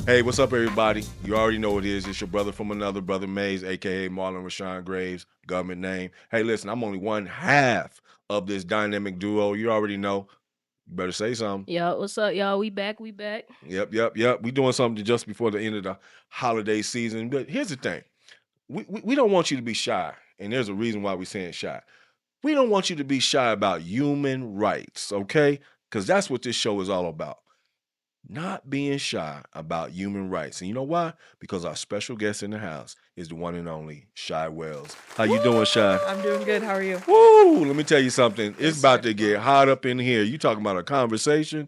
Hey, what's up, everybody? You already know what it is. It's your brother from another, Brother Mays, aka Marlon Rashawn Graves, government name. Hey, listen, I'm only one half of this dynamic duo. You already know. You better say something. Yo, what's up, y'all? We back. We back. Yep. We doing something just before the end of the holiday season. But here's the thing: we don't want you to be shy, and there's a reason why we're saying shy. We don't want you to be shy about human rights, okay? Because that's what this show is all about. Not being shy about human rights. And you know why? Because our special guest in the house is the one and only Shy Wells. How you doing, Shy? I'm doing good. How are you? Woo! Let me tell you something. It's Yes, about sir. to get hot up in here. You talking about a conversation?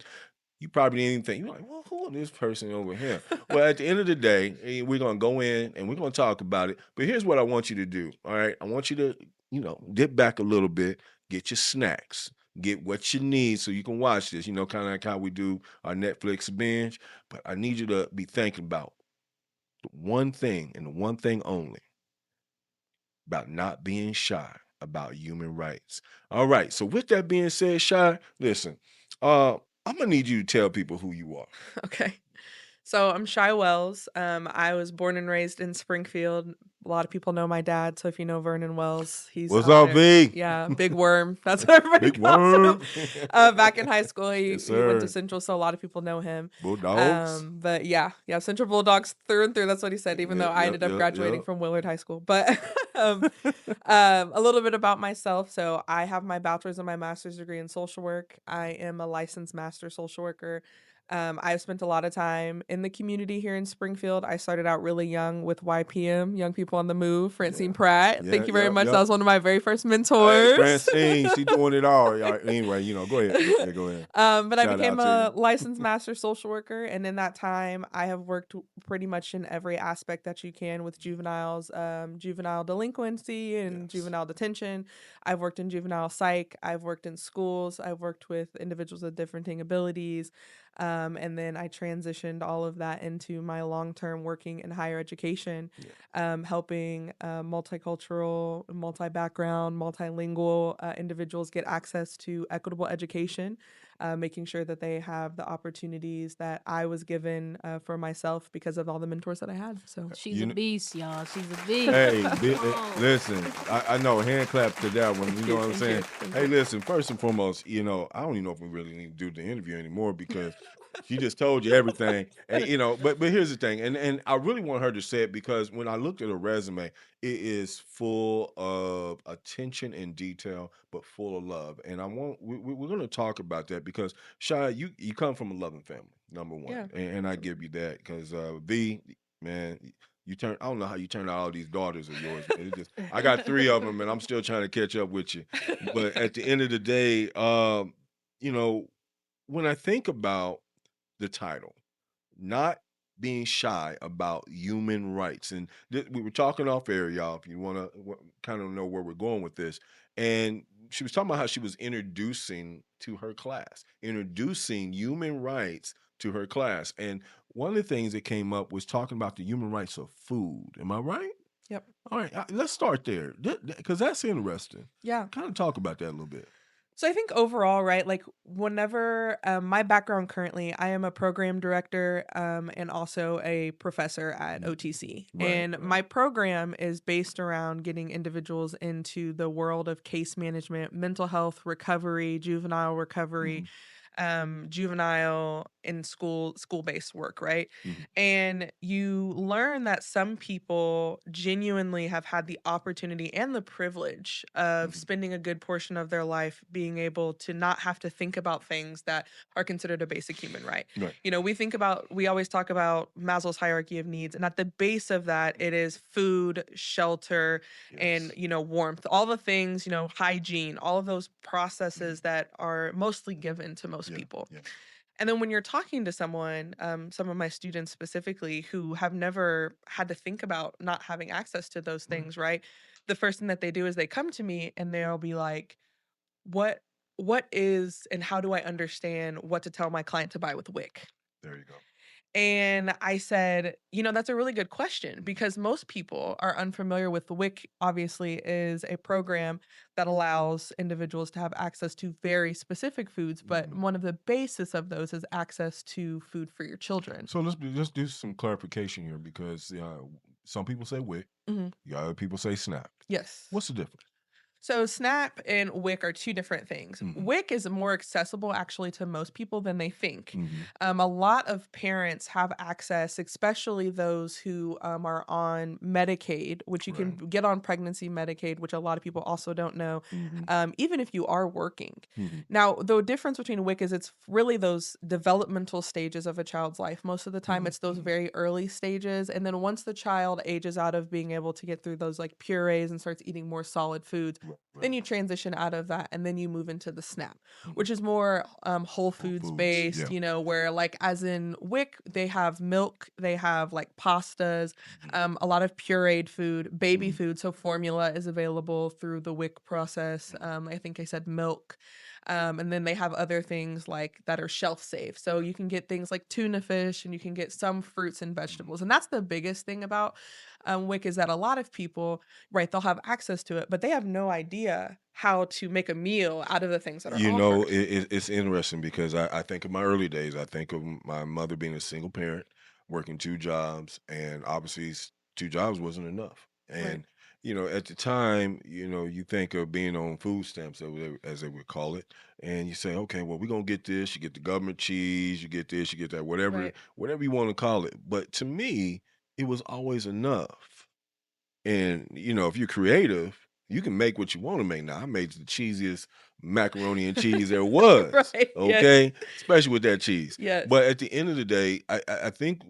You probably didn't even think. You're like, well, who is this person over here? Well, at the end of the day, we're gonna go in and we're gonna talk about it. But here's what I want you to do. All right. I want you to, dip back a little bit, get your snacks, get what you need so you can watch this, kind of like how we do our Netflix binge. But I need you to be thinking about the one thing and the one thing only about not being shy about human rights. All right. So with that being said, Shy, listen, I'm gonna need you to tell people who you are. Okay. So I'm Shy Wells. I was born and raised in Springfield. A lot of people know my dad. So if you know Vernon Wells, he's What's out up, there. V? Yeah, Big Worm. That's what everybody Big calls him. worm. Back in high school, Yes, he went to sir. Central, so a lot of people know him. Bulldogs. But yeah, Central Bulldogs through and through. That's what he said. Even though Yep, I yep, ended up yep, graduating yep. from Willard High School, but a little bit about myself. So I have my bachelor's and my master's degree in social work. I am a licensed master social worker. I've spent a lot of time in the community here in Springfield. I started out really young with YPM, Young People on the Move, Yeah. Francine Pratt. Yeah, Thank you very yep, much. That yep. was one of my very first Hey, mentors. Francine, she doing it all. All right, anyway, go ahead. Yeah, go ahead. But I Shout became out to you. a licensed master social worker, and in that time, I have worked pretty much in every aspect that you can with juveniles, juvenile delinquency and Yes. juvenile detention. I've worked in juvenile psych. I've worked in schools. I've worked with individuals with different abilities. And then I transitioned all of that into my long term working in higher education, Yeah. helping multicultural, multi background, multilingual individuals get access to equitable education, making sure that they have the opportunities that I was given for myself because of all the mentors that I had. So, She's You a know, beast, y'all. She's a beast. hey, Come on. listen, I know, hand clap to that one. You thank know you. what I'm Thank saying? you. Thank Hey, you. listen, first and foremost, I don't even know if we really need to do the interview anymore because she just told you everything. And but here's the thing, and I really want her to say it because when I looked at her resume, it is full of attention and detail, but full of love. And we're going to talk about that because Shy, you come from a loving family, number one, Yeah. and I give you that because V, man. I don't know how you turn out all these daughters of yours, man. I got three of them, and I'm still trying to catch up with you. But at the end of the day, you know, when I think about the title, not being shy about human rights, and we were talking off air, y'all. If you want to kind of know where we're going with this, and she was talking about how she was introducing to her class, introducing human rights to her class, and one of the things that came up was talking about the human rights of food. Am I right? Yep. All right, let's start there because that's interesting. Yeah. Kind of talk about that a little bit. So I think overall, right, like whenever my background currently, I am a program director and also a professor at Mm, OTC. right, And right. my program is based around getting individuals into the world of case management, mental health recovery, juvenile recovery, Mhm, juvenile in school-based work, right? mhm, And you learn that some people genuinely have had the opportunity and the privilege of mhm. spending a good portion of their life being able to not have to think about things that are considered a basic human right. Right. We always talk about Maslow's hierarchy of needs, and at the base of that, it is food, shelter, and Yes. warmth, all the things, hygiene, all of those Mhm. processes that are mostly given to most Yeah. people. Yeah. And then when you're talking to someone, some of my students specifically who have never had to think about not having access to those Right. things, right? The first thing that they do is they come to me and they'll be like, "What what is and how do I understand what to tell my client to buy with WIC?" There you go. And I said, that's a really good question because most people are unfamiliar with the WIC, obviously, is a program that allows individuals to have access to very specific foods. But Mhm. one of the basis of those is access to food for your children. So let's do some clarification here because some people say WIC, hmm other people say SNAP. Yes. What's the difference? So SNAP and WIC are two different things. Mhm. WIC is more accessible actually to most people than they think. Mhm. A lot of parents have access, especially those who are on Medicaid, which you can Right. get on pregnancy Medicaid, which a lot of people also don't know, Mhm. even if you are working. Mhm. Now, the difference between WIC is it's really those developmental stages of a child's life. Most of the time, Mhm. it's those Mhm. very early stages. And then once the child ages out of being able to get through those like purees and starts eating more solid foods, Right. then Right. you transition out of that and then you move into the SNAP, Mhm. which is more whole Whole foods foods. based, Yeah. where like as in WIC, they have milk, they have like pastas, Mhm. a lot of pureed food, baby Mhm. food. So formula is available through the WIC process. I think I said milk. And then they have other things like that are shelf safe. So you can get things like tuna fish and you can get some fruits and Mhm. vegetables. And that's the biggest thing about WIC is that a lot of people, right, they'll have access to it, but they have no idea how to make a meal out of the things that are offered. It's interesting because I think of my early days. I think of my mother being a single parent, working two jobs, and obviously two jobs wasn't enough. Right. And at the time, you think of being on food stamps, as they would call it, and you say, okay, well, we're gonna get this. You get the government cheese, you get this, you get that, Right. whatever you want to call it. But to me, it was always enough. And, if you're creative, you can make what you want to make. Now, I made the cheesiest macaroni and cheese there was, Right. Yes. okay? Especially with that cheese. Yes. But at the end of the day, I think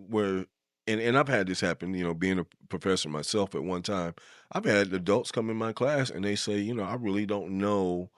and I've had this happen, being a professor myself at one time, I've had adults come in my class and they say, I really don't know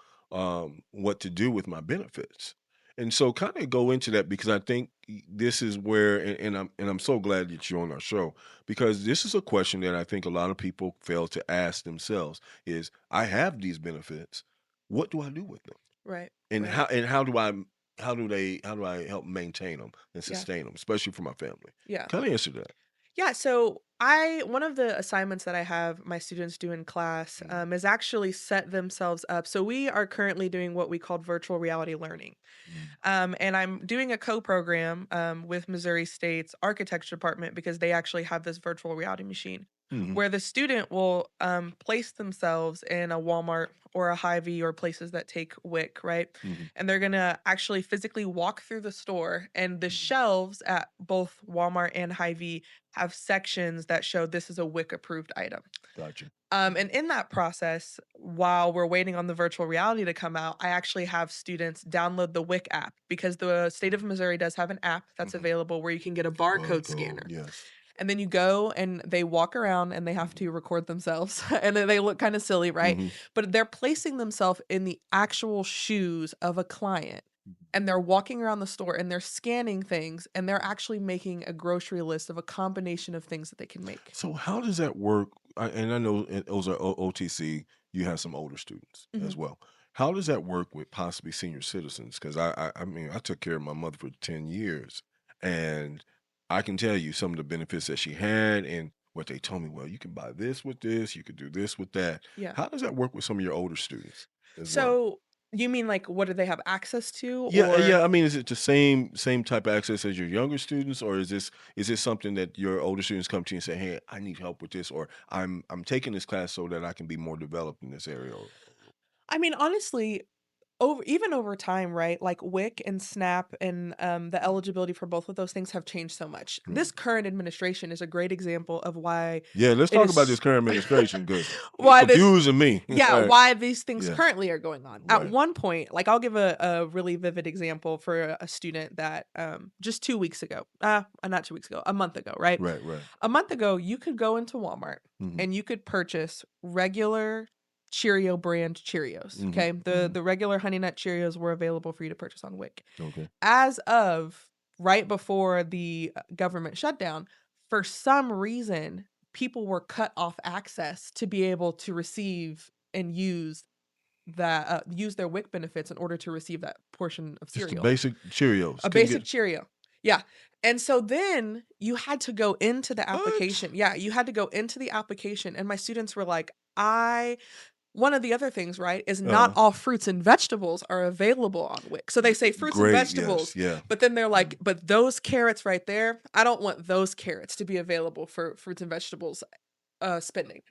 what to do with my benefits. And so kind of go into that because I think this is where, and I'm so glad that you're on our show because this is a question that I think a lot of people fail to ask themselves is I have these benefits. What do I do with them? Right. And Right. how do I help maintain them and Yeah. sustain them, especially for my family? Yeah. Kind of answer that. Yeah, so one of the assignments that I have my students do in class Mhm. is actually set themselves up. So we are currently doing what we call virtual reality learning. Mhm. And I'm doing a co-program with Missouri State's architecture department because they actually have this virtual reality machine Mhm. where the student will place themselves in a Walmart or a Hy-Vee or places that take WIC, right? Mhm. And they're gonna actually physically walk through the store, and the Mhm. shelves at both Walmart and Hy-Vee have sections that show this is a WIC approved item. Gotcha. And in that process, while we're waiting on the virtual reality to come out, I actually have students download the WIC app because the state of Missouri does have an app that's Mhm. available where you can get a barcode Barcode, scanner. yes. And then you go and they walk around and they have Mhm. to record themselves. And then they look kind of silly, right? Mhm. But they're placing themselves in the actual shoes of a client. Mhm. And they're walking around the store and they're scanning things and they're actually making a grocery list of a combination of things that they can make. So how does that work? And I know those are OTC. You have some older students Mhm. as well. How does that work with possibly senior citizens? Because I mean, I took care of my mother for 10 years, and I can tell you some of the benefits that she had and what they told me. Well, you can buy this with this. You could do this with that. Yeah. How does that work with some of your older students as well? So you mean like what do they have access to Yeah, or yeah. I mean, is it the same type of access as your younger students, or is this something that your older students come to you and say, "Hey, I need help with this," or "I'm taking this class so that I can be more developed in this area." I mean honestly over time, right? Like WIC and SNAP and the eligibility for both of those things have changed so much. This Mhm. current administration is a great example of why Yeah, let's it talk about this is current administration because he's why this confusing me. yeah, All right. why these things Yeah. currently are going on. At Right. one point, like I'll give a really vivid example for a student that just 2 weeks ago, not 2 weeks ago, a month ago, right? Right. Right. A month ago, you could go into Walmart Hmm. and you could purchase regular Cheerio brand Cheerios. Hmm. Okay. The regular Honey Nut Cheerios were available for you to purchase on WIC. Okay. As of right before the government shutdown, for some reason, people were cut off access to be able to receive and use their WIC benefits in order to receive that portion of Just the cereal. basic Cheerios. A Couldn't basic get. Cheerio. Yeah. And so then you had to go into the What? application. Yeah, you had to go into the application, and my students were like, I one of the other things, right, is not Uh, all fruits and vegetables are available on WIC. So they say fruits and great. Yes. vegetables, Yeah. but then they're like, but those carrots right there, I don't want those carrots to be available for fruits and vegetables spending.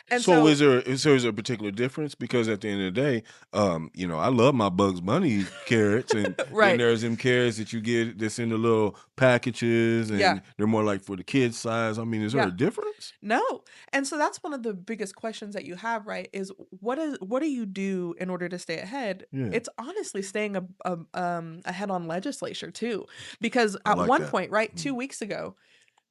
And So so is there a particular difference? Because at the end of the day, I love my Bugs Bunny carrots, and then right. there's them carrots that you get that's in the little packages, Yeah. and they're more like for the kids size. I mean, is there Yeah. a difference? No. And so that's one of the biggest questions that you have, right? Is what do you do in order to stay ahead? Yeah, It's honestly staying ahead on legislature too, because I at like one that. point, right, Mm. 2 weeks ago,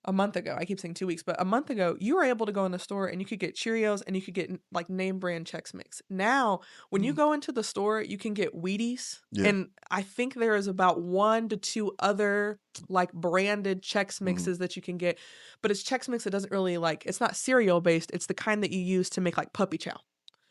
a month ago, I keep saying 2 weeks, but a month ago, you were able to go in the store and you could get Cheerios and you could get like name brand Chex Mix. Now, when you Mm. go into the store, you can get Wheaties, Yeah. and I think there is about 1 to 2 other like branded Chex Mm. Mixes that you can get, but it's Chex Mix that doesn't really like it's not cereal based, it's the kind that you use to make like puppy chow.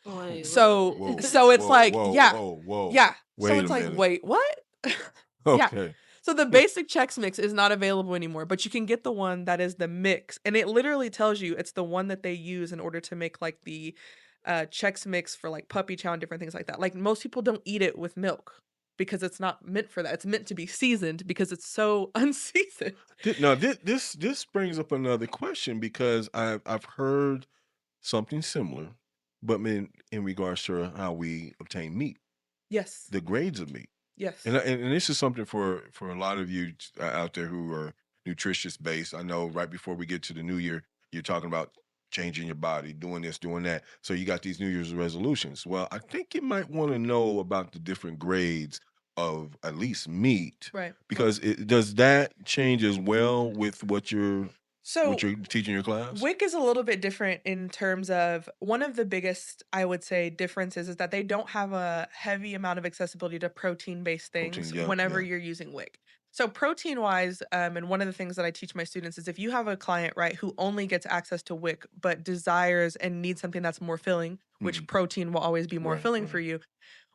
Wait, what? So Whoa, so it's whoa, like, whoa, yeah. whoa, whoa. Yeah. So Wait it's a like, minute. wait, what? Yeah. Okay. So the basic Chex Mix is not available anymore, but you can get the one that is the mix, and it literally tells you it's the one that they use in order to make like the Chex Mix for like puppy chow and different things like that. Like most people don't eat it with milk because it's not meant for that. It's meant to be seasoned because it's so unseasoned. Now this brings up another question because I've heard something similar, but in regards to how we obtain meat, Yes. the grades of meat. Yes. And this is something for a lot of you out there who are nutritious based. I know right before we get to the new year, you're talking about changing your body, doing this, doing that. So you got these New Year's resolutions. Well, I think you might want to know about the different grades of at least meat, Right. because does that change as well with what So you're teaching your class? WIC is a little bit different in terms of one of the biggest, I would say, differences is that they don't have a heavy amount of accessibility to protein-based Protein, things yeah, whenever yeah. you're using WIC. So protein-wise, and one of the things that I teach my students is if you have a client, right, who only gets access to WIC but desires and needs something that's more filling, which Mhm. protein will always be more Right, filling for right. you,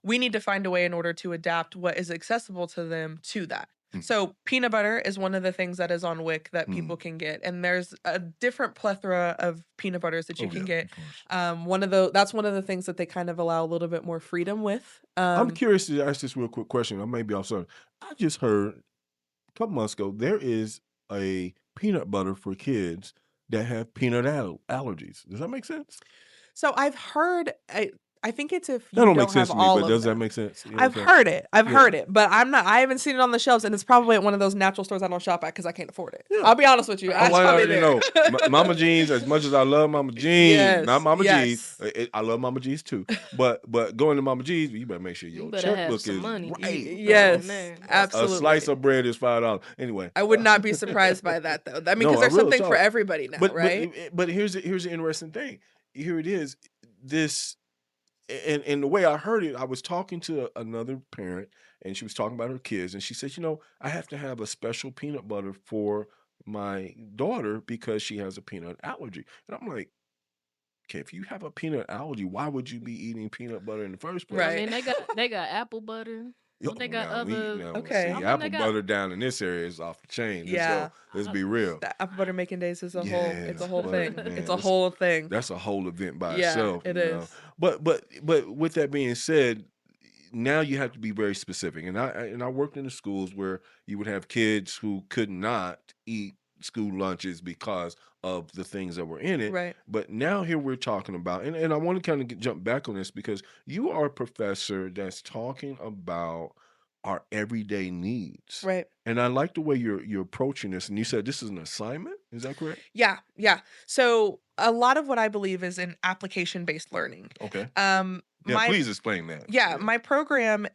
we need to find a way in order to adapt what is accessible to them to that. Mhm. So peanut butter is one of the things that is on WIC that people Mhm. can get, and there's a different plethora of peanut butters that you Oh can yeah, get. of course. That's one of the things that they kind of allow a little bit more freedom with. I'm curious to ask this real quick question. I may be off subject. I just heard a couple months ago there is a peanut butter for kids that have peanut allergies. Does that make sense? So I've heard, I think it's if That you don't make don't have sense to me, all but of does that them. make sense? You know I've what I'm saying? heard it. I've Yeah. heard it, but I haven't seen it on the shelves, and it's probably at one of those natural stores I don't shop at because I can't afford it. Yeah. I'll be honest with you. Oh, It's I probably already there. know. Mama Jeans, as much as I love Mama Jeans, not Yes. Mama G's, Yes. I love Mama G's too. But going to Mama G's, you better make sure You your better have checkbook some is money right. to go in Yes. there. A slice Absolutely. of bread is $5. Anyway, I would not be surprised by that though. I mean, no, because I there's real something for talk. everybody now, right? But here's the interesting thing. Here it is. This and the way I heard it, I was talking to another parent, and she was talking about her kids, and she said, I have to have a special peanut butter for my daughter because she has a peanut allergy. And I'm like, okay, if you have a peanut allergy, why would you be eating peanut butter in the first I place? Right. mean, they got apple butter. Yo, Don't they got now we other? now I Okay. see mean, they apple got. butter down in this area is off the chain. And so Yeah. let's Uh, be real. The apple butter making days is a whole it's a Yes, whole but thing. It's man, a it's whole thing. that's a whole event by Yeah, itself, it is. But with that being said, now you have to be very specific. And I worked in the schools where you would have kids who could not eat school lunches because of the things that were in it. Right. But now here we're talking about, and I want to kind of jump back on this because you are a professor that's talking about our everyday needs. Right. And I like the way you're approaching this. And you said this is an assignment. Is that correct? Yeah, yeah. So a lot of what I believe is in application-based learning. Okay. Yeah, My please explain that. Yeah, Yeah. my program,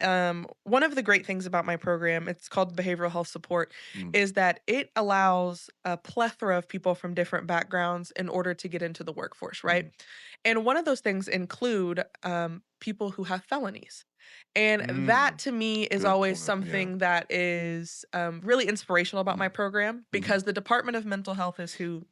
one of the great things about my program, it's called behavioral health support, Mm. is that it allows a plethora of people from different backgrounds in order to get into the workforce, right? Mm. And one of those things include people who have felonies. And that Mm. to me is Good always point. Yeah. something that is really inspirational about my Mm. program Mhm. because the Department of Mental Health is who,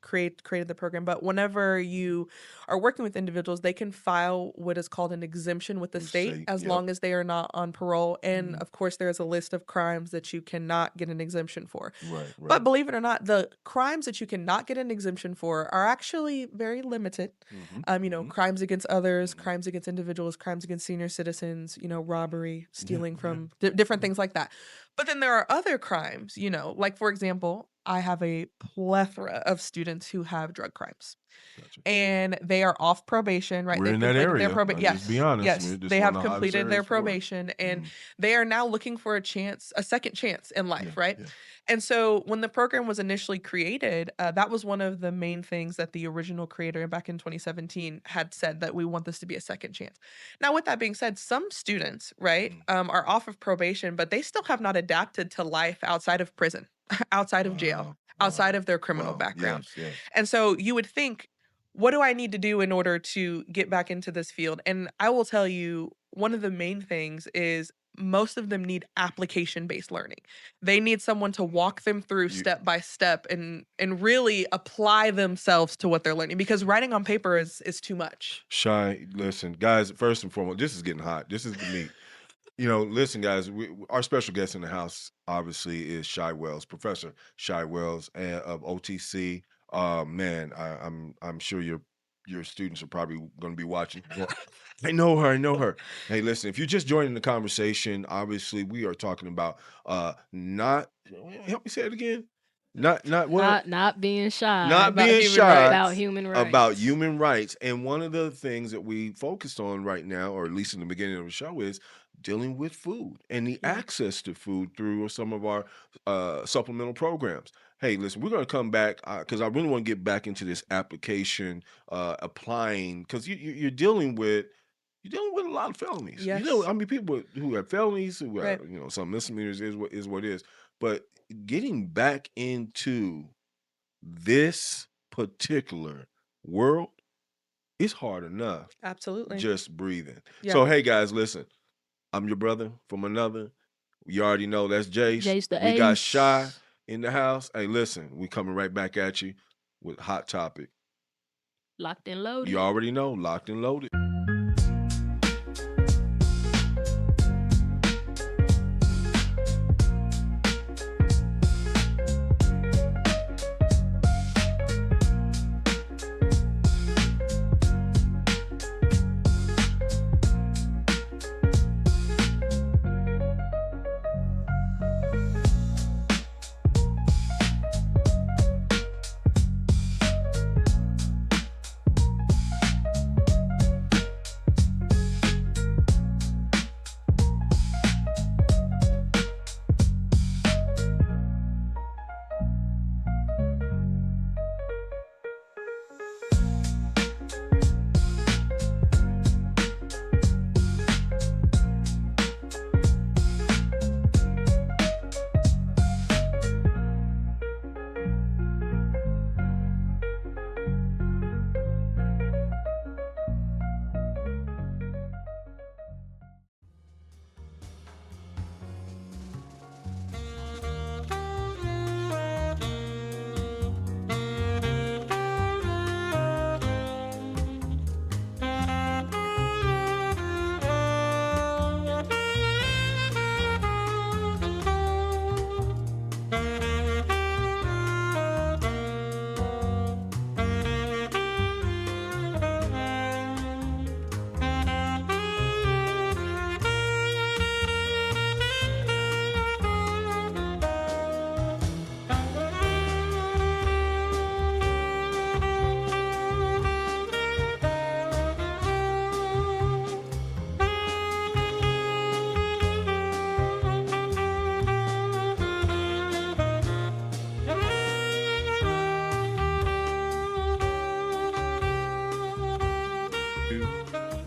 created the program. But whenever you are working with individuals, they can file what is called an exemption with the state as Yep. long as they are not on parole. And Mhm. of course, there's a list of crimes that you cannot get an exemption for. Right, right. But believe it or not, the crimes that you cannot get an exemption for are actually very limited. Mhm. Crimes against others, Mhm. crimes against individuals, crimes against senior citizens, robbery, Yeah, stealing yeah, from different yeah. things like that. But then there are other crimes, like for example, I have a plethora of students who have drug crimes Gotcha. and they are off probation, right? We're They've in that completed their area. probation. I'll just be Yes, honest. yes, This is they one have of the hottest completed their areas for work. probation and Mhm. they are now looking for a second chance in Yeah, life, right? yeah. And so when the program was initially created, that was one of the main things that the original creator back in 2017 had said that we want this to be a second chance. Now, with that being said, some students, right, Mhm. are off of probation, but they still have not adapted to life outside of prison, outside of jail, Wow, outside wow, of their criminal wow. background. Yes, yes. And so you would think, what do I need to do in order to get back into this field? And I will tell you, one of the main things is most of them need application-based learning. They need someone to walk them through You step by step and really apply themselves to what they're learning because writing on paper is too much. Shy, listen, guys, first and foremost, this is getting hot. This is the meat. Listen, guys, our special guest in the house obviously is Shy Wells, Professor Shy Wells of OTC. Man, I'm sure your students are probably going to be watching. Well, I know her. I know her. Hey, listen, if you're just joining the conversation, obviously we are talking about not. Help me say it again. Not what? Not being shy Not About being human shy about rights. human about rights. human rights. And one of the things that we focused on right now, or at least in the beginning of the show, is dealing with food and the Yeah, access to food through some of our supplemental programs. Hey, listen, we're going to come back because I really want to get back into this application, applying, because you're dealing with a lot of felonies. yes, I mean, people who have felonies, who have, right, some misdemeanors is what it is. But getting back into this particular world is hard enough absolutely. just breathing. Yeah. So, hey guys, listen, I'm your brother from another. You already know that's Jace. Jace the We got Shy Ace. in the house. Hey, listen, we coming right back at you with hot topic. Locked and You loaded. already know, locked and loaded.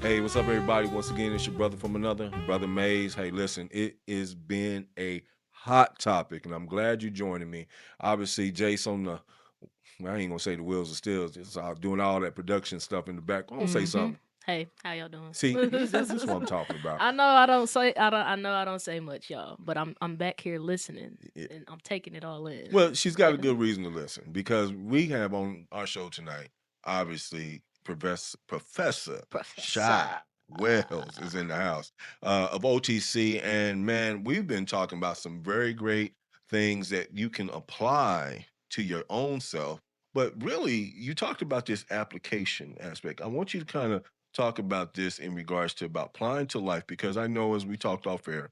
Hey, what's up, everybody? Once again, it's your brother from another, Brother Mays. Hey, listen, it has been a hot topic, and I'm glad you're joining me. Obviously, Jace on I ain't gonna say the wheels are still just doing all that production stuff in the back. I'm gonna say Mm-hmm. something. Hey, how y'all doing? See, this is what I'm talking about. I know I don't say I know I don't say much, y'all, but I'm back here listening Yeah. and I'm taking it all in. Well, she's got a Yeah. good reason to listen because we have on our show tonight, obviously, Professor Shy Wells is in the house of OTC. And man, we've been talking about some very great things that you can apply to your own self. But really, you talked about this application aspect. I want you to kind of talk about this in regards to about applying to life because I know as we talked off air,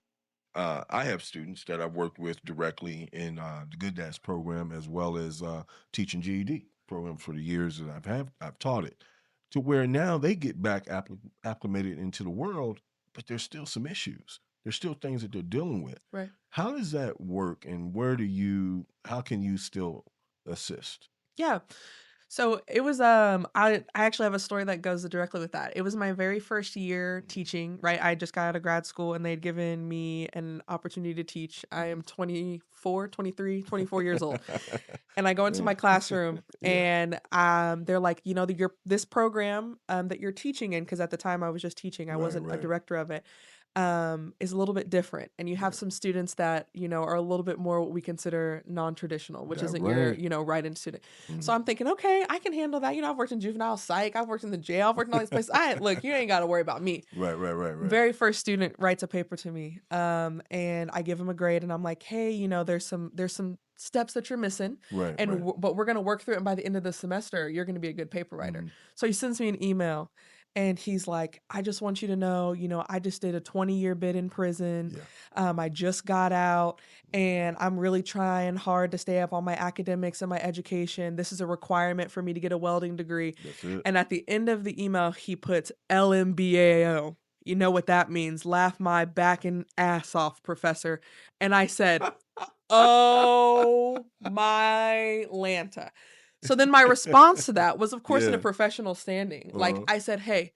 I have students that I've worked with directly in the Good Dads program, as well as teaching GED program for the years that I've taught it, to where now they get back acclimated into the world, but there's still some issues. There's still things that they're dealing with. Right. How does that work, and how can you still assist? Yeah. So it was I actually have a story that goes directly with that. It was my very first year teaching, right? I just got out of grad school and they'd given me an opportunity to teach. I am 24, 23, 24 years old. And I go into my classroom Yeah. and they're like, this program that you're teaching in, because at the time I was just teaching, I Right, wasn't a right. director of it, is a little bit different. And you have Yeah. some students that, are a little bit more what we consider non-traditional, which That isn't your, right. write-in student. So Mhm. I'm thinking, okay, I can handle that. I've worked in juvenile psych, I've worked in the jail, I've worked in all these places. Look, you ain't got to worry about me. Right, right, right, right. Very first student writes a paper to me, and I give him a grade, and I'm like, hey, there's some steps that you're missing, Right, and right. but we're gonna work through it. And by the end of the semester, you're gonna be a good paper writer. Mhm. So he sends me an email, and he's like, I just want you to know, I just did a 20-year bid in prison. Yeah. I just got out, and I'm really trying hard to stay up on my academics and my education. This is a requirement for me to get a welding degree. That's it. And at the end of the email, he puts LMBAO. You know what that means? Laugh my back and ass off, professor. And I said, oh my Lanta. So then my response to that was, of course, in a Yeah. professional standing. Like Uh-huh. I said, hey,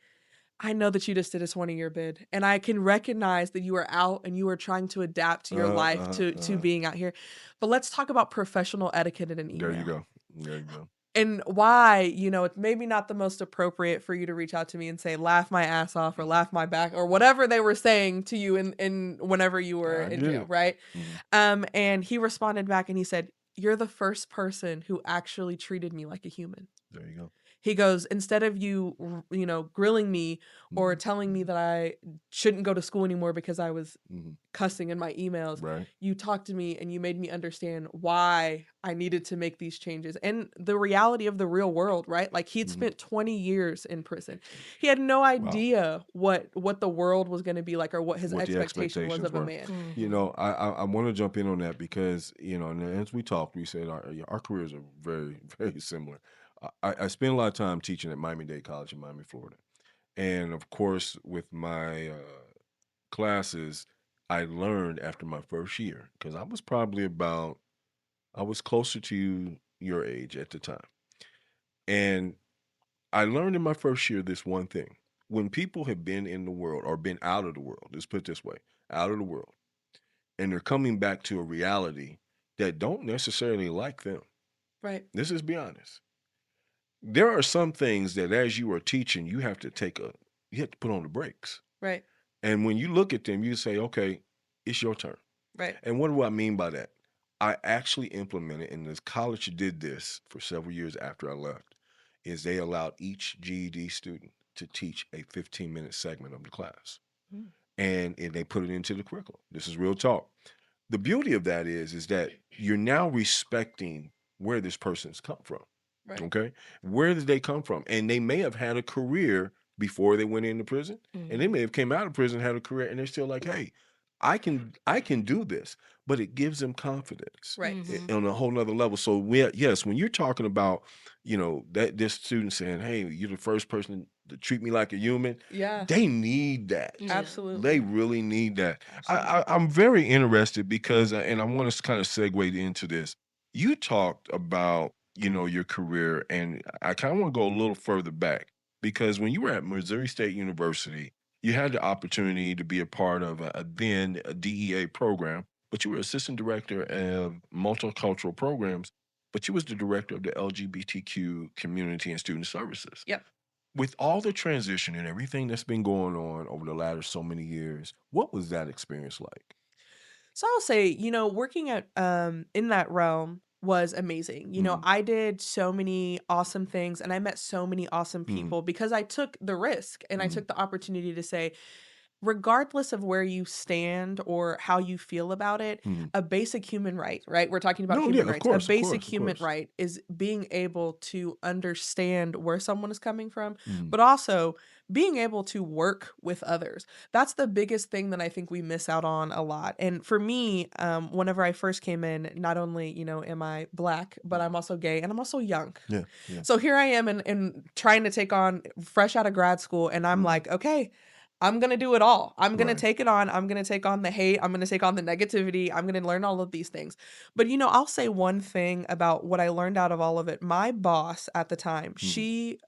I know that you just did a 20-year bid, and I can recognize that you are out and you are trying to adapt to your Uh-huh, life uh-huh, to uh-huh. being out here. But let's talk about professional etiquette in an There you email. go. There you go. And why, it's maybe not the most appropriate for you to reach out to me and say, laugh my ass off or laugh my back or whatever they were saying to you in whenever you were I in get jail, it. right? Mhm. And he responded back and he said, you're the first person who actually treated me like a human. There you go. He goes, instead of you, grilling me or Mhm. telling me that I shouldn't go to school anymore because I was Mhm. cussing in my emails, Right. you talked to me and you made me understand why I needed to make these changes and the reality of the real world, right? Like he'd Mhm. spent 20 years in prison. He had no Wow. idea what the world was going to be like or what his What the expectation was expectations of a were. man. You Mhm. know, I want to jump in on that because, and as we talked, we said our careers are very, very similar. I spent a lot of time teaching at Miami-Dade College in Miami, Florida. And of course, with my classes, I learned after my first year because I was closer to your age at the time. And I learned in my first year this one thing. When people have been in the world or been out of the world, let's put it this way, out of the world, and they're coming back to a reality that don't necessarily like them. Right. Let's just be honest. There are some things that as you are teaching, you have to put on the brakes. Right. And when you look at them, you say, okay, it's your turn. Right. And what do I mean by that? I actually implemented, and this college did this for several years after I left, is they allowed each GED student to teach a 15-minute segment of the class. Mm. And they put it into the curriculum. This is real talk. The beauty of that is that you're now respecting where this person's come from. Right. Okay. Where did they come from? And they may have had a career before they went into prison. And they Mhm. may have came out of prison, had a career, and they're still like, hey, I can do this. But it gives them confidence Right. Mhm. on a whole nother level. So yes, when you're talking about, that this student saying, hey, you're the first person to treat me like a human, Yeah. they need that. Yeah. They Absolutely. really need that. Absolutely. I'm very interested because, and I want to kind of segue into this. You talked about, your career, and I kind of want to go a little further back because when you were at Missouri State University, you had the opportunity to be a part of a DEA program, but you were assistant director of multicultural programs, but you was the director of the LGBTQ community and student services. Yep. with all the transition and everything that's been going on over the latter so many years, what was that experience like? So I'll say, working at in that realm was amazing. Mm, I did so many awesome things and I met so many awesome mm, people because I took the risk and I mm, took the opportunity to say, regardless of where you stand or how you feel about it, mm. a basic human right, right? We're talking about No, yeah, human of rights. A course, of basic course, of human course. right is being able to understand where someone is coming from, Mm, but also being able to work with others. That's the biggest thing that I think we miss out on a lot. And for me, whenever I first came in, not only, am I black, but mm. I'm also gay and I'm also young. Yeah, yeah. So here I am and trying to take on fresh out of grad school, and I'm Mm, like, okay, I'm gonna do it all. I'm gonna right. take it on. I'm gonna take on the hate. I'm gonna take on the negativity. I'm gonna learn all of these things. But I'll say one thing about what I learned out of all of it. My boss at the time, Mhm, she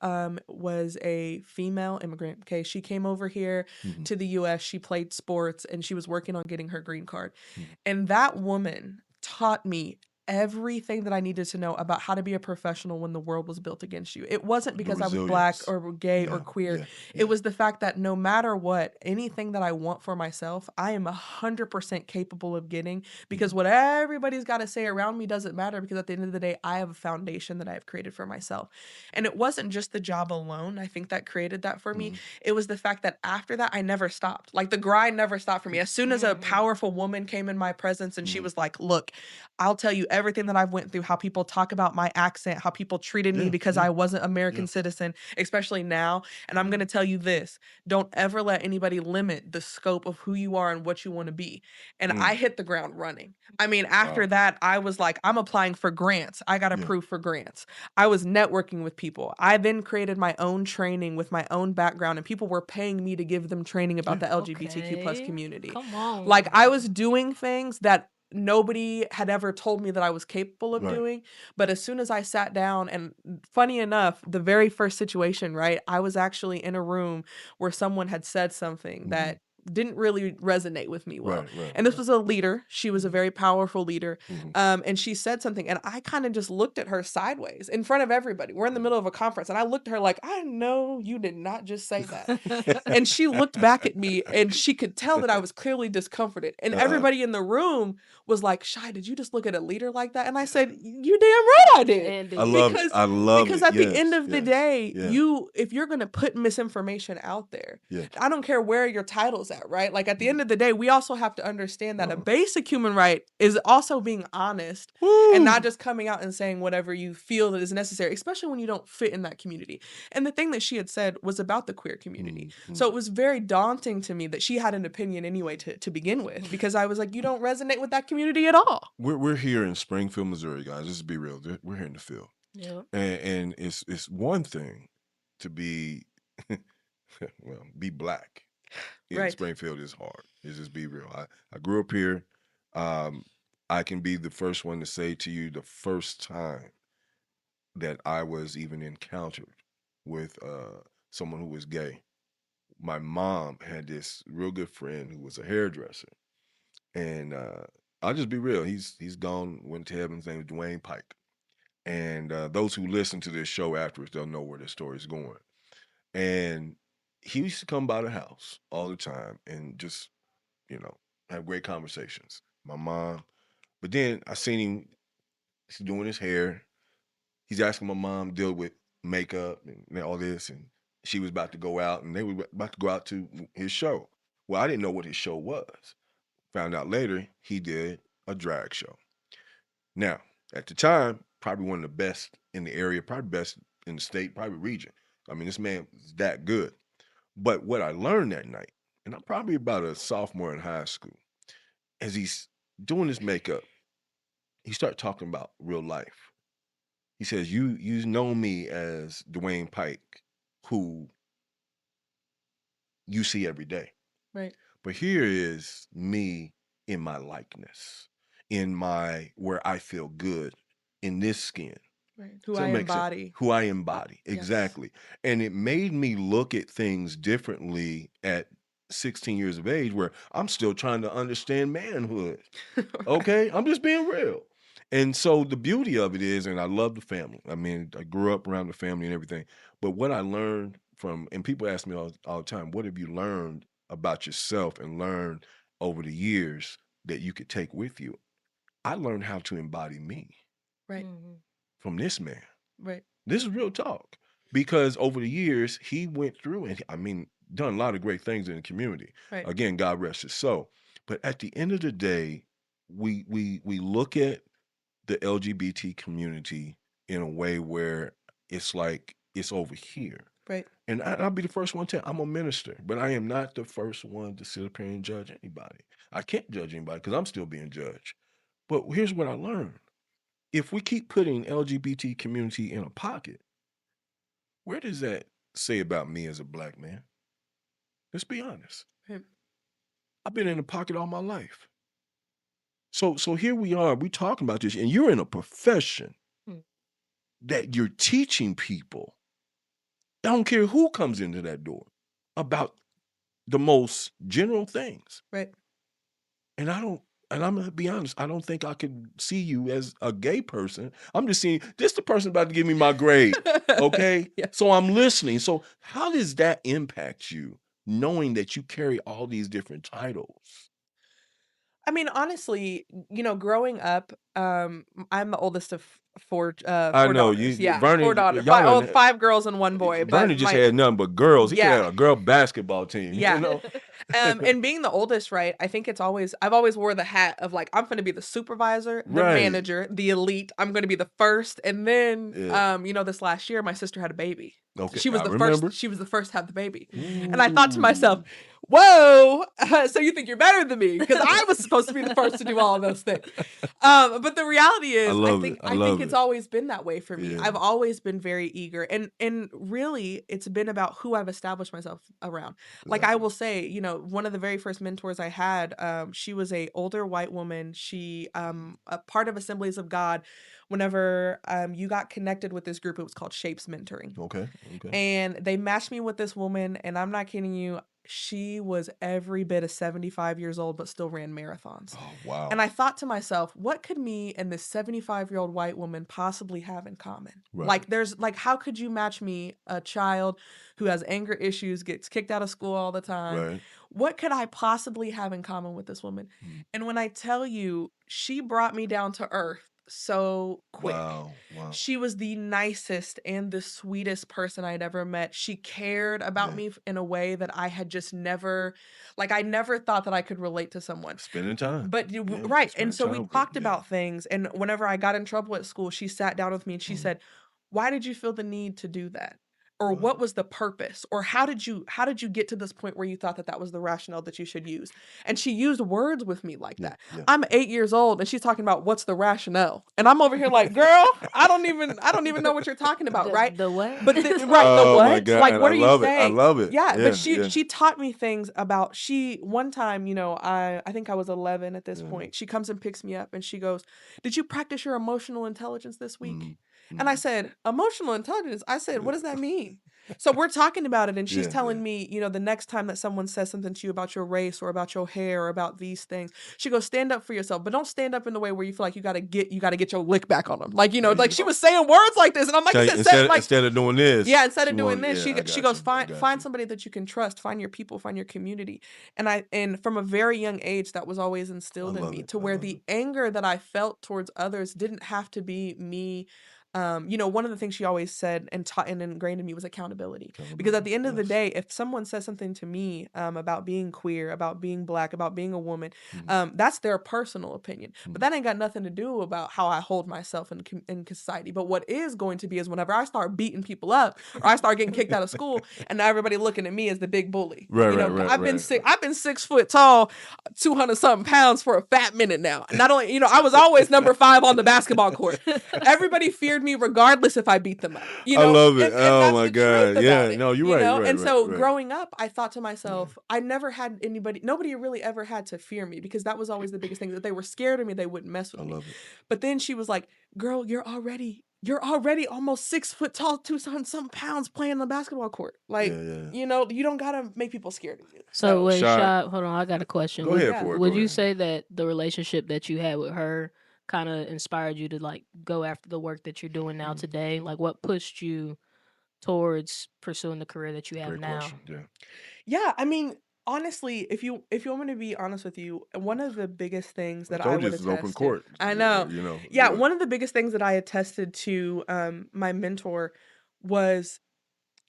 was a female immigrant. Okay, she came over here mhm, to the U.S. She played sports, and she was working on getting her green card. mhm. And that woman taught me everything that I needed to know about how to be a professional when the world was built against you. It wasn't The because I was black resilience. or gay or Yeah, queer. yeah, It yeah. was the fact that no matter what, anything that I want for myself, I am 100% capable of getting, because Mhm, what everybody's got to say around me doesn't matter, because at the end of the day, I have a foundation that I have created for myself. And it wasn't just the job alone, I think, that created that for me. mhm. It was the fact that after that, I never stopped. Like, the grind never stopped for me. As soon as a Mhm. powerful woman came in my presence and she Mhm. was like, look, I'll tell you everything that I've went through, how people talk about my accent, how people treated me Yeah, because yeah, I wasn't yeah. American citizen, especially now. And I'm going Mhm, to tell you this, don't ever let anybody limit the scope of who you are and what you want to be. And I mm. hit the ground running. I mean, after Wow. that, I was like, I'm applying for grants. I got Yeah. approved for grants. I was networking with people. I then created my own training with my own background, and people were paying me to give them training about Yeah. the LGBTQ plus Okay. community. Come Like, on. I was doing things that nobody had ever told me that I was capable of Right. doing. But as soon as I sat down, and funny enough, the very first situation, right, I was actually in a room where someone had said something Mhm. that didn't really resonate with me well. Right, right, And this right. was a leader. She was a Mhm, very powerful leader. mhm, And she said something, and I kind of just looked at her sideways in front of everybody. We're in the mhm. middle of a conference, and I looked at her like, I know you did not just say that. And she looked back at me, and she could tell that I was clearly discomforted. And Uh-uh. everybody in the room was like, Shy, did you just look at a leader like that? And I said, you damn right I did. I Indeed. love it. Because I love because it. at the end Yes, of the yes. day, Yeah, if you're gonna put misinformation out there, yeah. I don't care where your title's at, right? Like, at the Mhm. end of the day, we also have to understand that a Uh-huh. basic human right is also being honest and not Woo! just coming out and saying whatever you feel that is necessary, especially when you don't fit in that community. And the thing that she had said was about the queer community. Mhm, So mhm. it was very daunting to me that she had an opinion anyway to begin with, because I was like, you don't resonate with that community at all. We're here in Springfield, Missouri, guys. Let's be real. We're here in the field. Yep. And it's one thing to be well, be black in Right. Springfield is hard. Let's just be real. I grew up here. Um, I can be the first one to say to you the first time that I was even encountered with someone who was gay. My mom had this real good friend who was a hairdresser, and I'll just be real. He's gone, went to heaven. His name is Dwayne Pike, and those who listen to this show afterwards, they'll know where this story's going. And he used to come by the house all the time and just you know have great conversations. My mom, but then I seen him. He's doing his hair. He's asking my mom to deal with makeup and all this, and she was about to go out, and they were about to go out to his show. Well, I didn't know what his show was. Found out later he did a drag show. Now, at the time, probably one of the best in the area, probably best in the state, probably region. I mean, this man was that good. But what I learned that night, and I'm probably about a sophomore in high school, as he's doing his makeup, he started talking about real life. He says, "You know me as Dwayne Pike, who you see every day, Right. but here is me in my likeness, in my where I feel good in this skin." Right. Who So I that makes sense. embody. Who I embody. Yes. Exactly. And it made me look at things differently at 16 years of age, where I'm still trying to understand manhood. Right. Okay? I'm just being real. And so the beauty of it is, and I love the family. I mean, I grew up around the family and everything. But what I learned from, and people ask me all the time, what have you learned about yourself and learned over the years that you could take with you? I learned how to embody me Right. Mhm. from this man. Right. This is real talk because over the years he went through and I mean done a lot of great things in the community. Right. Again, God rest his soul. But at the end of the day, we look at the LGBT community in a way where it's like it's over here. Right. And I'll be the first one to tell I'm a minister, but I am not the first one to sit up here and judge anybody. I can't judge anybody because I'm still being judged. But here's what I learned. If we keep putting LGBT community in a pocket, where does that say about me as a black man? Let's be honest. Right. I've been in a pocket all my life. So here we are, we talking about this, and you're in a profession Hmm. that you're teaching people. I don't care who comes into that door about the most general things. Right. And I'm gonna be honest, I don't think I could see you as a gay person. I'm just seeing this the person about to give me my grade. Okay. Yeah. So I'm listening. So how does that impact you, knowing that you carry all these different titles? I mean, honestly, growing up, I'm the oldest of four I four know daughters. you Yeah, four Vernon, daughters. y'all done, Five girls and one boy. But Vernon just had nothing but girls. He could yeah. have a girl basketball team, Yeah. you know? And being the oldest, right? I think I've always wore the hat of like I'm going to be the supervisor, the Right. manager, the elite. I'm going to be the first. And then, Yeah. this last year, my sister had a baby. Okay. She was I the remember. first. She was the first to have the baby. And I thought to myself, whoa, so you think you're better than me because I was supposed to be the first to do all of those things. But the reality I is, love it. I think love it's it. always been that way for me. Yeah. I've always been very eager, and really, it's been about who I've established myself around. Like I Exactly. will say, one of the very first mentors I had, she was a older white woman. She a part of Assemblies of God. Whenever you got connected with this group, it was called Shapes Mentoring. Okay. Okay. And they matched me with this woman, and I'm not kidding you, she was every bit of 75 years old, but still ran marathons. Oh, wow. And I thought to myself, what could me and this 75-year-old white woman possibly have in common? Right. How could you match me, a child who has anger issues, gets kicked out of school all the time? Right. What could I possibly have in common with this woman? And when I tell you, she brought me down to earth so quick. Wow. Wow. She was the nicest and the sweetest person I'd ever met. She cared about Yeah. me in a way that I had just never, I never thought that I could relate to someone. Spending time. But Yeah, right. spending And so we time with talked them, about things. And whenever I got in trouble at school, she sat down with me and she said, why did you feel the need to do that? Or Wow. what was the purpose? Or how did you get to this point where you thought that was the rationale that you should use? And she used words with me like that. Yeah. I'm 8 years old and she's talking about what's the rationale. And I'm over here like, girl, I don't even know what you're talking about, right? The what? But the Oh my what? God. Like, And what I are you love it. I saying? love it. Yeah, Yeah, but yeah. she taught me things about one time, I think I was 11 at this Yeah. point. She comes and picks me up and she goes, "Did you practice your emotional intelligence this week?" Mhm. And I said, "Emotional intelligence?" I said, "What does that mean?" So we're talking about it and she's Yeah, telling yeah. me, the next time that someone says something to you about your race or about your hair or about these things, she goes, "Stand up for yourself, but don't stand up in the way where you feel like you got to get your lick back on them." Like, There you she go. was saying words like this and I'm like, Okay, "You said instead of doing this. yeah, instead of she doing wanted- this, yeah, I she got goes, you. I got find you. somebody that you can trust, find your people, find your community." And from a very young age, that was always instilled in love me it. to I where love the it. anger that I felt towards others didn't have to be me. One of the things she always said and taught and ingrained in me was accountability. Because at the end of the Yes. day, if someone says something to me about being queer, about being black, about being a woman, that's their personal opinion. But that ain't got nothing to do about how I hold myself in society. But what is going to be is whenever I start beating people up or I start getting kicked out of school and now everybody looking at me as the big bully. Right, I've been 6 foot tall, 200 something pounds for a fat minute now. Not only, I was always number 5 on the basketball court. Everybody feared me regardless if I beat them up. I love it. And Oh that's my the truth God. about Yeah. it. No, you're right. You're right. And right, so right. growing up, I thought to myself, I never had nobody really ever had to fear me because that was always the biggest thing, that they were scared of me, they wouldn't mess with I me. love it. But then she was like, "Girl, you're already almost 6 foot tall, 200 some pounds playing on the basketball court. Like, Yeah. you don't gotta make people scared of you." So wait, Shy. Shad, hold on, I got a question. Go Would ahead Yeah. for it. would Go you ahead. say that the relationship that you had with her kind of inspired you to like go after the work that you're doing now today? Like what pushed you towards pursuing the career that you have Great now? question. Yeah. Yeah, I mean, honestly, if you want me to be honest with you, one of the biggest things I that I told you would this is open attest to, court. I know, yeah, Yeah. one of the biggest things that I attested to my mentor was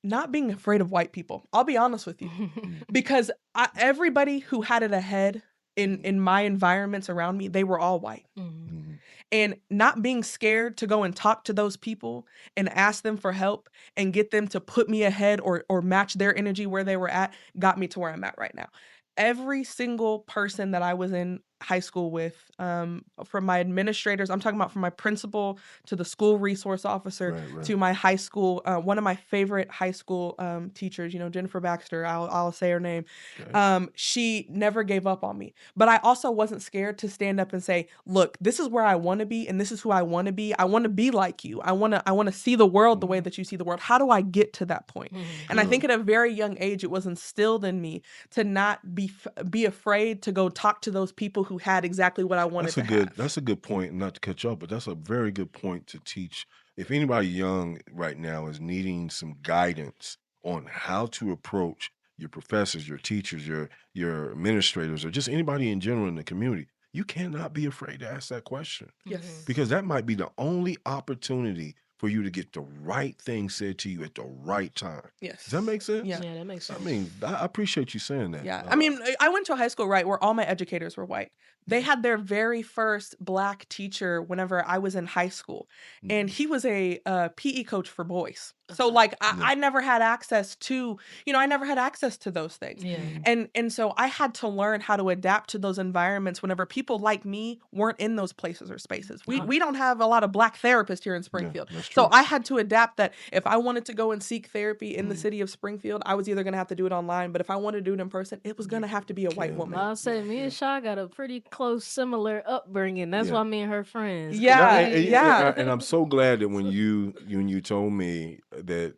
not being afraid of white people. I'll be honest with you, Mm, because everybody who had it ahead in my environments around me, they were all white. Mhm. mm, And not being scared to go and talk to those people and ask them for help and get them to put me ahead or match their energy where they were at got me to where I'm at right now. Every single person that I was in high school with, from my administrators, I'm talking about from my principal to the school resource officer right, right. to my high school, one of my favorite high school teachers, Jennifer Baxter, I'll say her name. Okay. She never gave up on me. But I also wasn't scared to stand up and say, "Look, this is where I want to be and this is who I want to be. I want to be like you. I want to see the world the way Mm, that you see the world. How do I get to that point?" Mhm. And I think good. at a very young age it was instilled in me to not be afraid to go talk to those people who had exactly what I wanted to have. That's a good point, not to cut you off, but that's a very good point to teach. If anybody young right now is needing some guidance on how to approach your professors, your teachers, your administrators, or just anybody in general in the community, you cannot be afraid to ask that question Mhm. Yes. because that might be the only opportunity for you to get the right thing said to you at the right time. Does that Yes. make sense? Yeah. Yeah, that makes I sense. mean, I appreciate you saying that. Yeah. I mean, I went to a high school, right, where all my educators were white. They Yeah. had their very first black teacher whenever I was in high school, and Mhm. he was a PE coach for boys. So Okay. like Yeah. I never had access to, I never had access to those things. Yeah. Mhm. And so I had to learn how to adapt to those environments whenever people like me weren't in those places or spaces. We Okay. we don't have a lot of black therapists here in Yeah, Springfield. that's So true. I had to adapt that if I wanted to go and seek therapy in the Mm. city of Springfield, I was either going to have to do it online, but if I wanted to do it in person, it was going to have to be a white Can woman. make I'll say me yeah. and Shaw got a pretty close, similar upbringing. That's Yeah. why me and her friends. Cause No, Yeah, we, yeah. and I'm so glad that when you told me that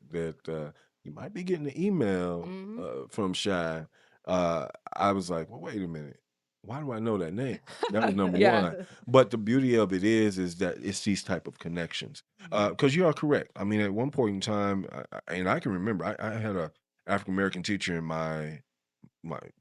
you might be getting an email Mhm. from Shy, I was like, well, wait a minute, why do I know that name? That was number Yeah. one. But the beauty of it is that it's these type of connections. Because you are correct. I mean, at one point in time, and I can remember, I had a African American teacher in my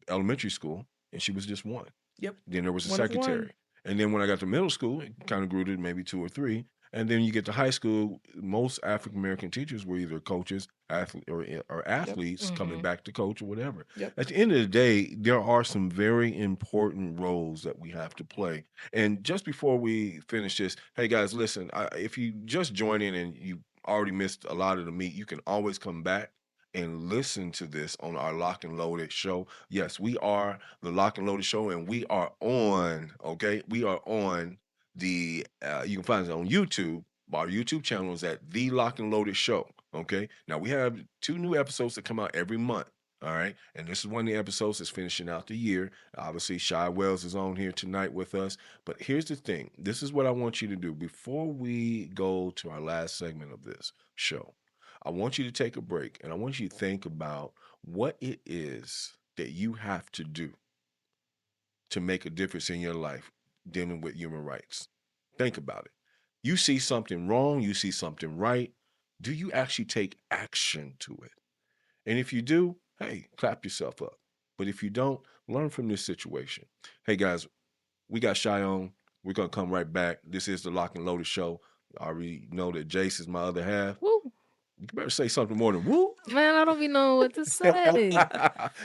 elementary school, and she was just one. Yep. Then there was a One of one. secretary. And then when I got to middle school, it kind of grew to maybe two or three. And then you get to high school, most African American teachers were either coaches, or Yep. athletes coming Mhm. back to coach or whatever. Yep. At the end of the day, there are some very important roles that we have to play. And just before we finish this, hey guys, listen, if you just join in and you already missed a lot of the meat, you can always come back and listen to this on our Lock and Loaded show. Yes, we are the Lock and Loaded show, and we are on. Okay, we are on the. You can find us on YouTube. Our YouTube channel is at the Lock and Loaded Show. Okay, now we have 2 new episodes that come out every month. All right, and this is one of the episodes that's finishing out the year. Obviously, Shy Wells is on here tonight with us. But here's the thing: this is what I want you to do before we go to our last segment of this show. I want you to take a break and I want you to think about what it is that you have to do to make a difference in your life dealing with human rights. Think about it. You see something wrong, you see something right. Do you actually take action to it? And if you do, hey, clap yourself up. But if you don't, learn from this situation. Hey guys, we got Shy on. We're gonna come right back. This is the Lock and Loaded show. I already know that Jace is my other half. Woo. You better say something more than woo. Man, I don't be knowing what to say.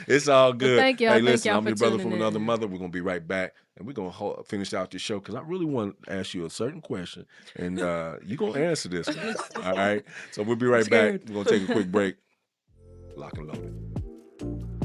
It's all But good. thank y'all. Hey, Thank listen, y'all I'm for your brother tuning from another in. mother. We're gonna be right back, and we're gonna finish out this show because I really want to ask you a certain question, and you're gonna answer this one. All right. So we'll be I'm right back. scared. We're gonna take a quick break. Lock and loaded.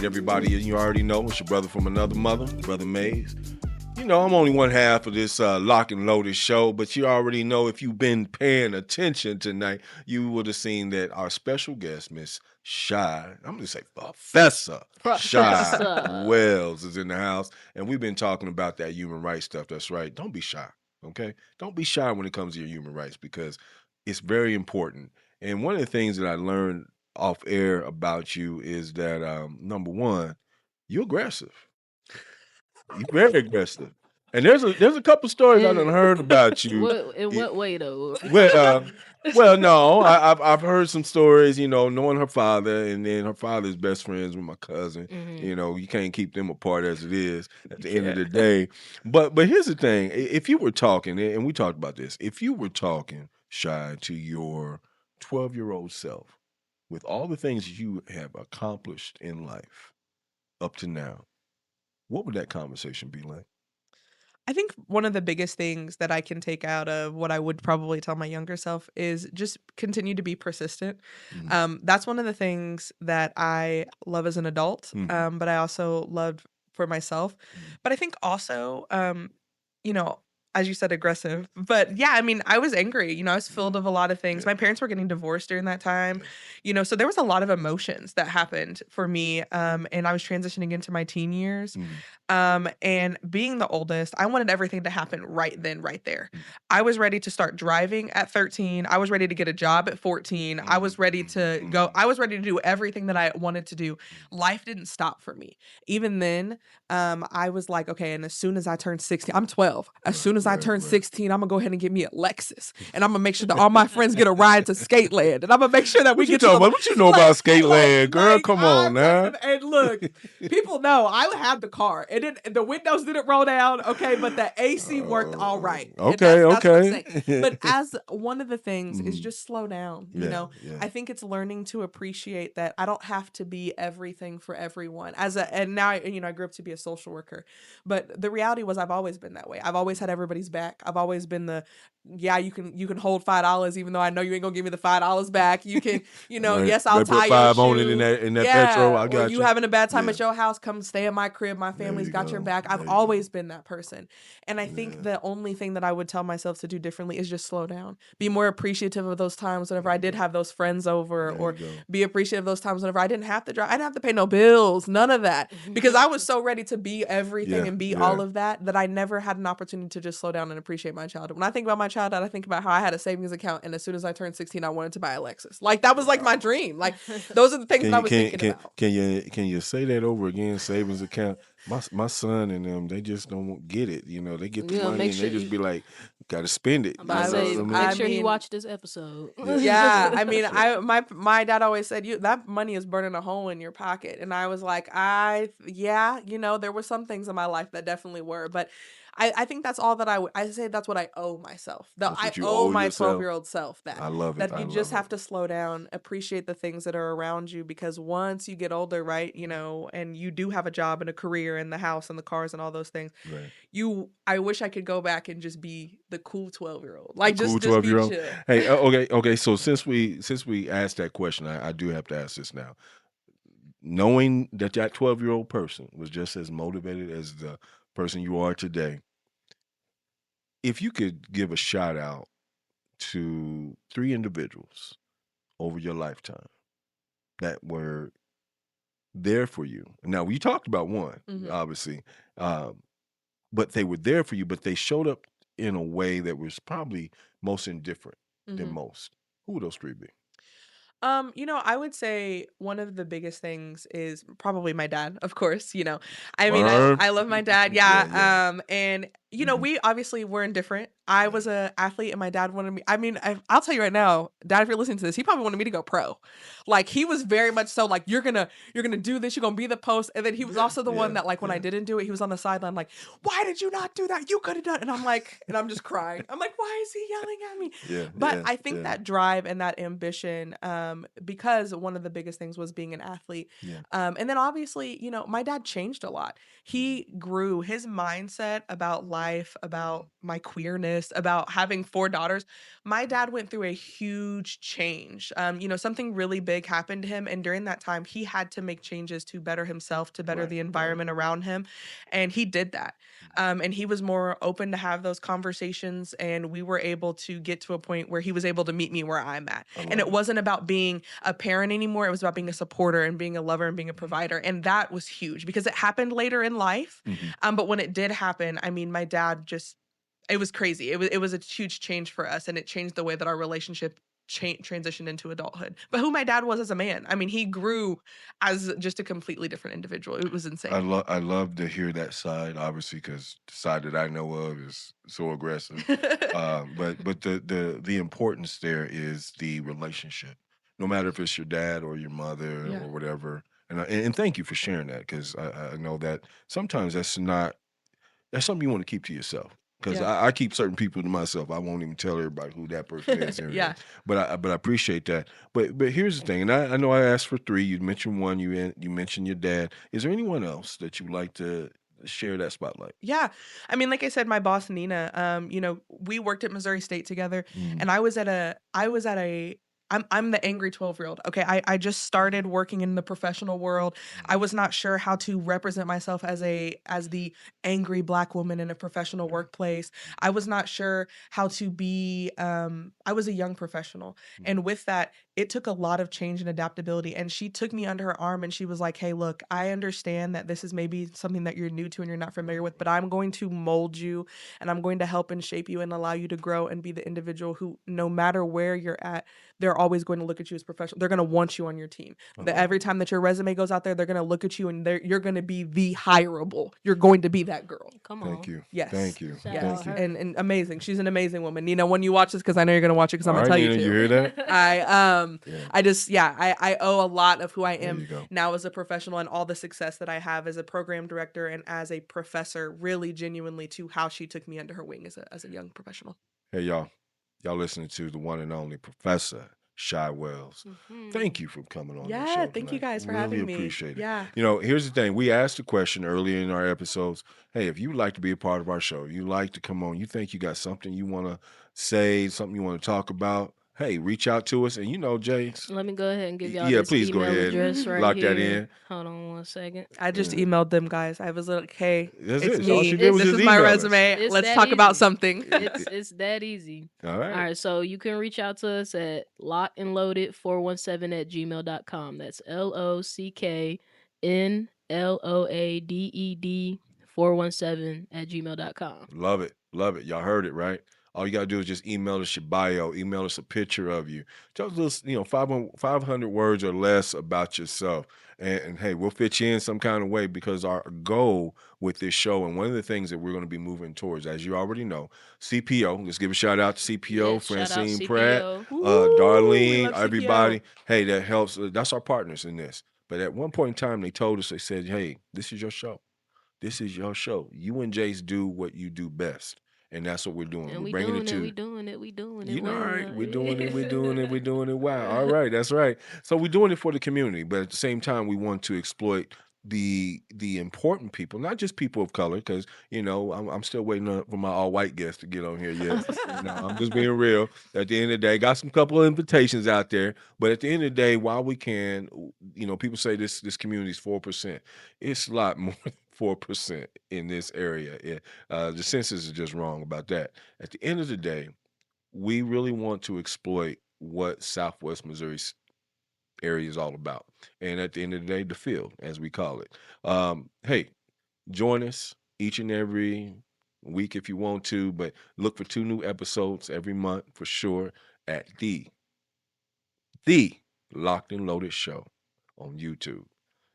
everybody. You already know it's your brother from another mother, Brother Mays. You know, I'm only one half of this lock and loaded show, but you already know if you've been paying attention tonight, you would have seen that our special guest, Miss Shy, I'm going to say Professor Shy Professor. Wells is in the house. And we've been talking about that human rights stuff. That's right. Don't be shy, okay? Don't be shy when it comes to your human rights because it's very important. And one of the things that I learned off air about you is that, number one, you're aggressive. You're very aggressive. And there's a couple stories I done heard about you. In what way though? Well, no, I've heard some stories. You know, knowing her father, and then her father's best friends with my cousin. You know, you can't keep them apart as it is at the end of the day. But here's the thing: if you were talking, and we talked about this, if you were talking Shy to your 12-year-old self, with all the things you have accomplished in life up to now, what would that conversation be like? I think one of the biggest things that I can take out of what I would probably tell my younger self is just continue to be persistent. That's one of the things that I love as an adult, but I also loved for myself. But I think also, you know, as you said, aggressive. But yeah, I mean, I was angry. You know, I was filled of a lot of things. My parents were getting divorced during that time. You know, so there was a lot of emotions that happened for me. And I was transitioning into my teen years. And being the oldest, I wanted everything to happen right then, right there. I was ready to start driving at 13. I was ready to get a job at 14. I was ready to go. I was ready to do everything that I wanted to do. Life didn't stop for me. Even then, I was like, okay, and as soon as I turn 16, I'm 12. As soon as I turn 16, I'm gonna go ahead and get me a Lexus. And I'm gonna make sure that all my friends get a ride to Skateland. And I'm gonna make sure that we What you get to talking the about? What you know about Skateland, girl? Come on now. and look, people know I had the car. The windows didn't roll down, okay, but the AC worked all right. And Okay, that's what I'm saying. okay. But as one of the things is just slow down. You Yeah, know, yeah. I think it's learning to appreciate that I don't have to be everything for everyone. And now you know I grew up to be a social worker, but the reality was I've always been that way. I've always had everybody's back. I've always been yeah, you can hold $5 even though I know you ain't gonna give me the $5 back. You can, you know, Right. yes, I'll Better put tie your five on it shoe. in that petrol. I Or got you you. having a bad time Yeah. at your house, come stay in my crib. My There family's you got your go. back. I've There you always go. been that person. And I think Yeah. the only thing that I would tell myself to do differently is just slow down. Be more appreciative of those times whenever I did have those friends over, There or you go. be appreciative of those times whenever I didn't have to drive. I didn't have to pay no bills, none of that. Because I was so ready to be everything Yeah, and be yeah. all of that I never had an opportunity to just slow down and appreciate my childhood. When I think about my childhood, I think about how I had a savings account, and as soon as I turned 16, I wanted to buy a Lexus. Like that was like my dream. Like those are the things that I was thinking about. Can you say that over again? Savings account. My son and them, they just don't get it. You know, they get the Yeah, money make and sure they just you- be like, gotta spend it. I'm You about to know say, what I make mean? sure he mean, watch this episode. Yeah, I mean, my dad always said you that money is burning a hole in your pocket, and I was like, yeah, you know, there were some things in my life that definitely were, but I think that's all that I say that's what I owe myself. That's I what you owe owe my yourself. 12-year-old self I love it. that I you just love have it. to slow down, appreciate the things that are around you, because once you get older, right, you know, and you do have a job and a career and the house and the cars and all those things, Right. I wish I could go back and just be the cool 12-year-old. The Like cool just be 12-year-old. chill. Hey, okay. So since we asked that question, I do have to ask this now. Knowing that 12-year-old person was just as motivated as the person you are today, if you could give a shout out to 3 individuals over your lifetime that were there for you. Now, we talked about one, obviously, but they were there for you, but they showed up in a way that was probably most indifferent than most. Who would those 3 be? You know, I would say one of the biggest things is probably my dad, of course, you know. I mean, Word. I love my dad, Yeah, yeah. yeah. And you know, we obviously were indifferent. I was a athlete and my dad wanted me. I mean, I'll tell you right now, Dad, if you're listening to this, he probably wanted me to go pro. Like he was very much so like you're gonna do this, you're gonna be the post. And then he was also the one that like when I didn't do it, he was on the sideline like, why did you not do that? You could have done it. And I'm like, and I'm just crying. I'm like, why is he yelling at me? Yeah, But yeah, I think yeah. that drive and that ambition, because one of the biggest things was being an athlete. Yeah. And then obviously, you know, my dad changed a lot. He grew his mindset about life life, about my queerness, about having 4 daughters. My dad went through a huge change. Something really big happened to him, and during that time, he had to make changes to better himself, to better Right, the right. environment around him, and he did that. And he was more open to have those conversations, and we were able to get to a point where he was able to meet me where I'm at. I And love it it. wasn't about being a parent anymore, it was about being a supporter and being a lover and being a provider, and that was huge because it happened later in life. Mhm. But when it did happen, I mean, my dad just it was crazy. It was a huge change for us, and it changed the way that our relationship transitioned into adulthood. But who my dad was as a man, I mean, he grew as just a completely different individual. It was insane. I love to hear that side, obviously, because the side that I know of is so aggressive. But the importance there is the relationship, no matter if it's your dad or your mother Yeah. or whatever. And thank you for sharing that, because I know that sometimes that's something you want to keep to yourself. Because Yeah. I keep certain people to myself. I won't even tell everybody who that person is and everything. Yeah. But I appreciate that. But here's the thing, and I know I asked for three. You mentioned one. You mentioned your dad. Is there anyone else that you would like to share that spotlight? Yeah. I mean, like I said, my boss Nina, we worked at Missouri State together, Mm, and I'm the angry 12-year-old. Okay. I just started working in the professional world. I mm, was not sure how to represent myself as the angry black woman in a professional yeah, workplace. I was not sure how to be I was a young professional. mm, And with that, it took a lot of change and adaptability. And she took me under her arm and she was like, "Hey, look, I understand that this is maybe something that you're new to and you're not familiar with, but I'm going to mold you and I'm going to help and shape you and allow you to grow and be the individual who, no matter where you're at, they're always going to look at you as professional. They're going to want you on your team. I That love every it. time that your resume goes out there, they're going to look at you and you're going to be the hireable. You're going to be that girl." Come Thank on. you. Yes. Thank you. Shout Thank Yes. out you. her. And amazing. She's an amazing woman. When you watch this, because I know you're gonna watch it because I'm All gonna right, tell you Nina, you to. hear that? I Yeah. I just yeah, I owe a lot of who I There am you go. now as a professional and all the success that I have as a program director and as a professor, really genuinely to how she took me under her wing as a young professional. Hey, y'all. Y'all listening to the one and only Professor Shy Wells. Thank Mhm. you for coming on the Yeah, show thank you tonight. guys for Really having me. appreciate it. Yeah. Here's the thing. We asked the question earlier in our episodes. Hey, if you'd like to be a part of our show, you like to come on, you think you got something you want to say, something you want to talk about, hey, reach out to us. And Jace, Let me go ahead and give y'all yeah, this please go email ahead and address right lock that here. in. Hold on one second. I just Yeah. emailed them guys. I was like, "Hey, That's it's it. All she me. did was It's This just is my email us. resume. it's Let's that talk about easy. something." It's that easy. All All right. right, so you can reach out to us at lockandloaded417@gmail.com. That's LOCKNLOADED417@gmail.com. Love it. Love it. Y'all heard it, right? All you got to do is just email us your bio, email us a picture of you. Just little, 500 words or less about yourself. And hey, we'll fit you in some kind of way, because our goal with this show, and one of the things that we're going to be moving towards, as you already know, CPO. Let's give a shout out to CPO, Yes, shout out Francine Pratt, CPO. Ooh, we Darlene, love CPO. everybody. Hey, that helps. That's our partners in this. But at one point in time, they told us, they said, hey, this is your show. This is your show. You and Jace do what you do best. And that's what we're doing. And We're we bringing it doing it, we to, doing it, we doing it you know, all right, well. we're doing it, we're doing it, we're doing it well. All right, that's right. So we're doing it for the community, but at the same time, we want to exploit the important people, not just people of color, because I'm still waiting for my all white guests to get on here yet. I'm just being real. At the end of the day, got some couple of invitations out there, but at the end of the day, while we can, people say this community is 4%. It's a lot more than 4% in this area. The census is just wrong about that. At the end of the day, we really want to exploit what Southwest Missouri's area is all about. And at the end of the day, the field, as we call it. Hey, join us each and every week if you want to, but look for 2 new episodes every month for sure at the Locked and Loaded Show on YouTube.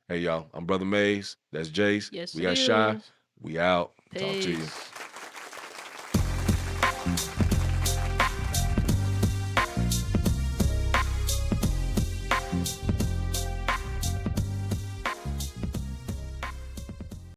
Hey, y'all, I'm Brother Mays. That's Jace. Yes, We it got Shy. is. We out. Talk to you. Peace.